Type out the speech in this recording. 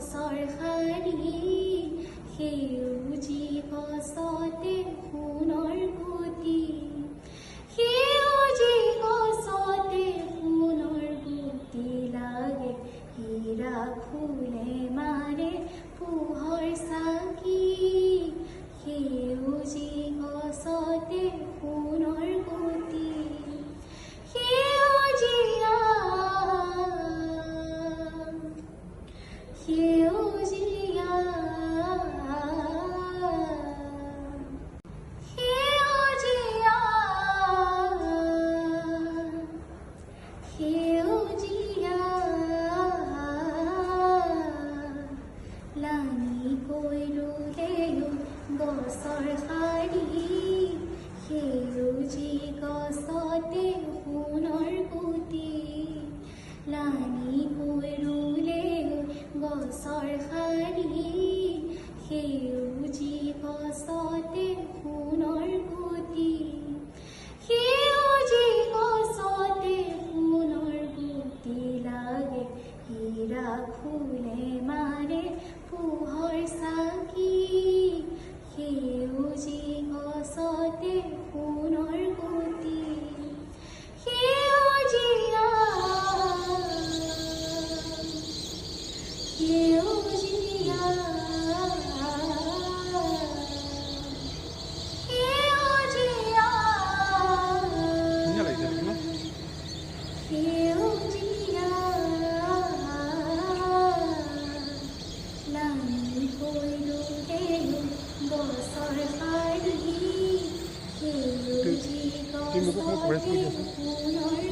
গছৰ শাৰী সেউজী গছতে সোণৰ গুটি সেউজী গছতে সোণৰ গুটি লাগে হীৰা ফুলে মাৰে পোহৰ চাকি সেউজী গছতে সোণৰ গুটি সেউজীয়া সেউজীয়া সেউজীয়া সেউজীয়া লানি কৈ ৰুলেও গছৰ শাৰী সেউজী গছতে সোণৰ গুটি লানি কৈ ৰুলেও গছৰ শাৰী সেউজী গছতে সোণৰ গুটি সেউজী গছতে সোণৰ গুটি লাগে হীৰা ফুলে মাৰে পোহৰ চাকি সেউজী গছতে সোণৰ গুটি সেউজীয়া সেউজীয়া সেউজীয়া ধুনীয়া লাগিছে দেখি ন সেউজীয়া লানি কৈ ৰুলেও গছৰ শাৰী সেউজী তুমি মোক গছতে প্ৰেছ কৰি দিয়াচোন। সোণৰ